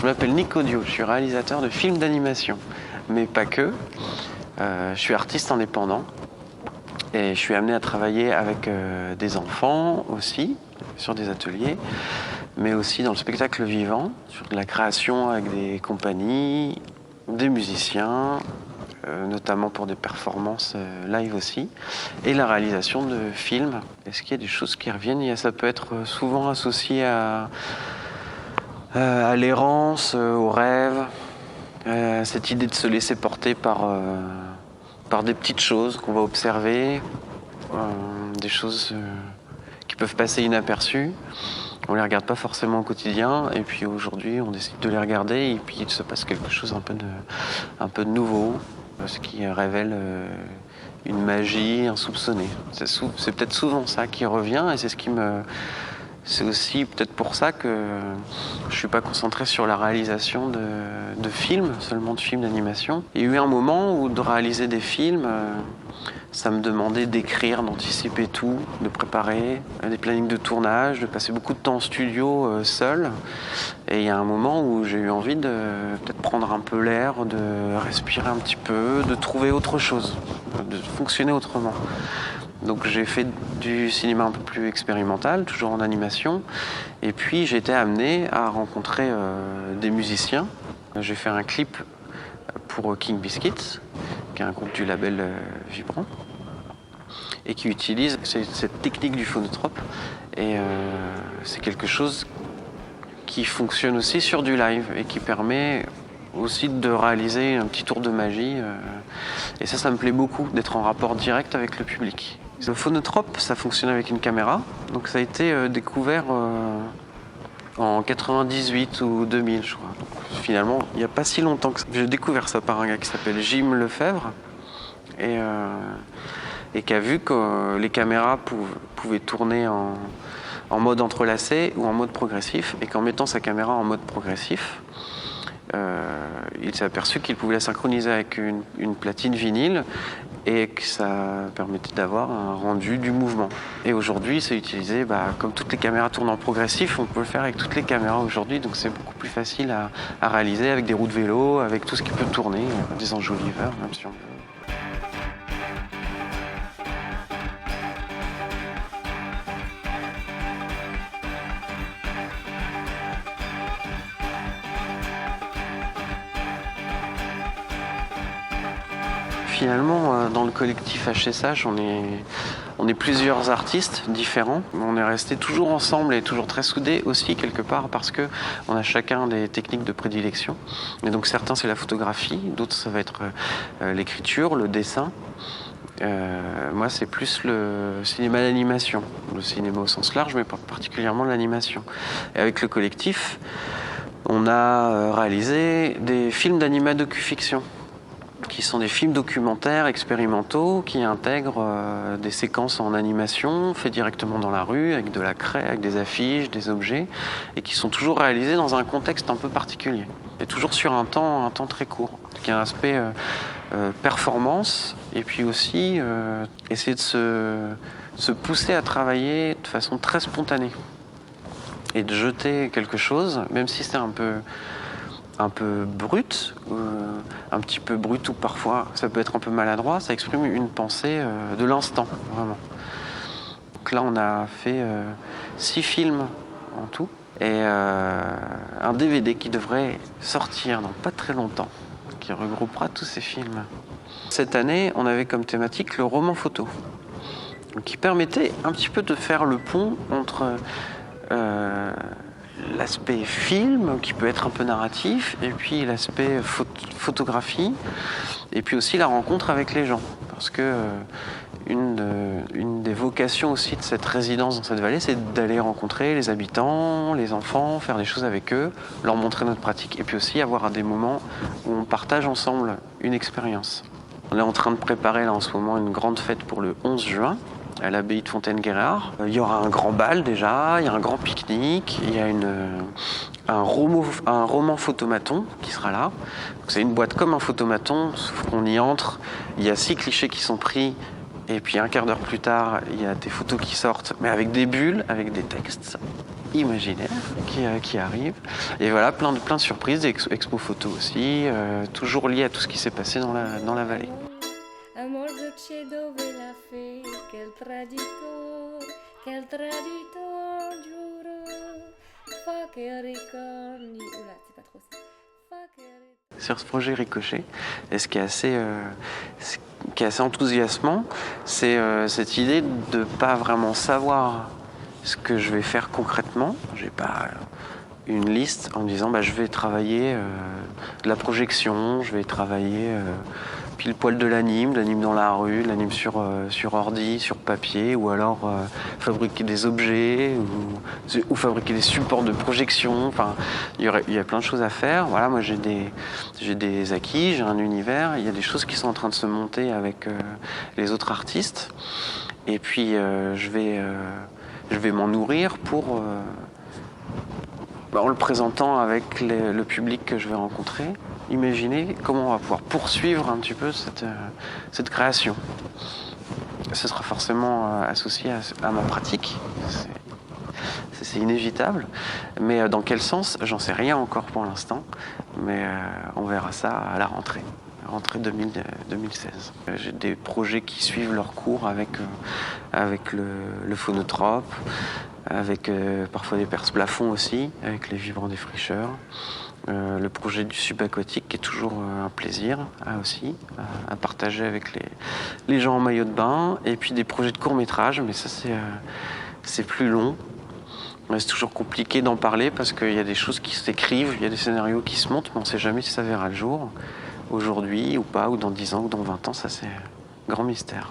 Je m'appelle Nick Audio, je suis réalisateur de films d'animation, mais pas que. Je suis artiste indépendant et je suis amené à travailler avec des enfants aussi, sur des ateliers, mais aussi dans le spectacle vivant, sur de la création avec des compagnies, des musiciens, notamment pour des performances live aussi, et la réalisation de films. Est-ce qu'il y a des choses qui reviennent? Ça peut être souvent associé à l'errance, au rêve, cette idée de se laisser porter par des petites choses qu'on va observer, des choses qui peuvent passer inaperçues. On les regarde pas forcément au quotidien, et puis aujourd'hui on décide de les regarder, et puis il se passe quelque chose un peu de nouveau, ce qui révèle une magie insoupçonnée. C'est peut-être souvent ça qui revient, et c'est aussi peut-être pour ça que je ne suis pas concentré sur la réalisation de films, seulement de films d'animation. Il y a eu un moment où de réaliser des films, ça me demandait d'écrire, d'anticiper tout, de préparer des plannings de tournage, de passer beaucoup de temps en studio seul. Et il y a un moment où j'ai eu envie de peut-être prendre un peu l'air, de respirer un petit peu, de trouver autre chose, de fonctionner autrement. Donc j'ai fait du cinéma un peu plus expérimental, toujours en animation. Et puis j'ai été amené à rencontrer des musiciens. J'ai fait un clip pour King Biscuits, qui est un groupe du label Vibrant, et qui utilise cette technique du phonotrope. Et c'est quelque chose qui fonctionne aussi sur du live et qui permet aussi de réaliser un petit tour de magie. Et ça me plaît beaucoup, d'être en rapport direct avec le public. Le phonotrope, ça fonctionne avec une caméra. Donc ça a été découvert en 98 ou 2000, je crois. Donc, finalement, il n'y a pas si longtemps que ça. J'ai découvert ça par un gars qui s'appelle Jim Lefebvre et qui a vu que les caméras pouvaient tourner en mode entrelacé ou en mode progressif, et qu'en mettant sa caméra en mode progressif, il s'est aperçu qu'il pouvait la synchroniser avec une platine vinyle et que ça permettait d'avoir un rendu du mouvement. Et aujourd'hui, c'est utilisé, comme toutes les caméras tournent en progressif, on peut le faire avec toutes les caméras aujourd'hui, donc c'est beaucoup plus facile à réaliser avec des roues de vélo, avec tout ce qui peut tourner, des enjoliveurs, même si on veut. Finalement, dans le collectif HSH, on est plusieurs artistes différents. On est restés toujours ensemble et toujours très soudés aussi, quelque part, parce qu'on a chacun des techniques de prédilection. Et donc certains, c'est la photographie, d'autres, ça va être l'écriture, le dessin. Moi, c'est plus le cinéma d'animation, le cinéma au sens large, mais particulièrement l'animation. Et avec le collectif, on a réalisé des films d'anima docu-fiction, qui sont des films documentaires expérimentaux qui intègrent des séquences en animation faites directement dans la rue, avec de la craie, avec des affiches, des objets, et qui sont toujours réalisés dans un contexte un peu particulier. Et toujours sur un temps très court, qui a un aspect performance, et puis aussi essayer de se pousser à travailler de façon très spontanée, et de jeter quelque chose, même si c'est un peu brut, un petit peu brut, ou parfois ça peut être un peu maladroit, ça exprime une pensée de l'instant, vraiment. Donc là, on a fait 6 films en tout, et un DVD qui devrait sortir dans pas très longtemps, qui regroupera tous ces films. Cette année, on avait comme thématique le roman photo, qui permettait un petit peu de faire le pont entre l'aspect film, qui peut être un peu narratif, et puis l'aspect photographie, et puis aussi la rencontre avec les gens. Parce que une des vocations aussi de cette résidence dans cette vallée, c'est d'aller rencontrer les habitants, les enfants, faire des choses avec eux, leur montrer notre pratique, et puis aussi avoir des moments où on partage ensemble une expérience. On est en train de préparer là en ce moment une grande fête pour le 11 juin, à l'abbaye de Fontaine-Guérard. Il y aura un grand bal déjà, il y a un grand pique-nique, il y a un roman photomaton qui sera là. C'est une boîte comme un photomaton, sauf qu'on y entre, il y a 6 clichés qui sont pris, et puis un quart d'heure plus tard, il y a des photos qui sortent, mais avec des bulles, avec des textes. imaginaires qui arrivent. Et voilà, plein de surprises, des expo photos aussi, toujours liées à tout ce qui s'est passé dans la vallée. Amor dolce dove la fe, quel traditor giuro, fa che ricordi. Oula, c'est pas trop ça. Fa che ricordi. Sur ce projet Ricochet, et ce qui est assez enthousiasmant, c'est cette idée de ne pas vraiment savoir ce que je vais faire concrètement. J'ai pas une liste en me disant je vais travailler de la projection, je vais travailler pile poil de l'anime dans la rue, de l'anime sur ordi, sur papier, ou alors fabriquer des objets ou fabriquer des supports de projection. Enfin, il y a plein de choses à faire. Voilà, moi j'ai des acquis, j'ai un univers, il y a des choses qui sont en train de se monter avec les autres artistes. Et puis je vais m'en nourrir pour en le présentant avec le public que je vais rencontrer, imaginer comment on va pouvoir poursuivre un petit peu cette création. Ce sera forcément associé à ma pratique, c'est inévitable, mais dans quel sens, j'en sais rien encore pour l'instant, mais on verra ça à la rentrée 2016. J'ai des projets qui suivent leur cours avec le phonotrope, avec parfois des perces plafonds aussi, avec les vibrants défricheurs. Le projet du subaquatique qui est toujours un plaisir aussi à partager avec les gens en maillot de bain. Et puis des projets de court-métrage, mais ça c'est plus long. C'est toujours compliqué d'en parler parce qu'il y a des choses qui s'écrivent, il y a des scénarios qui se montent, mais on ne sait jamais si ça verra le jour, aujourd'hui ou pas, ou dans 10 ans ou dans 20 ans, ça c'est un grand mystère.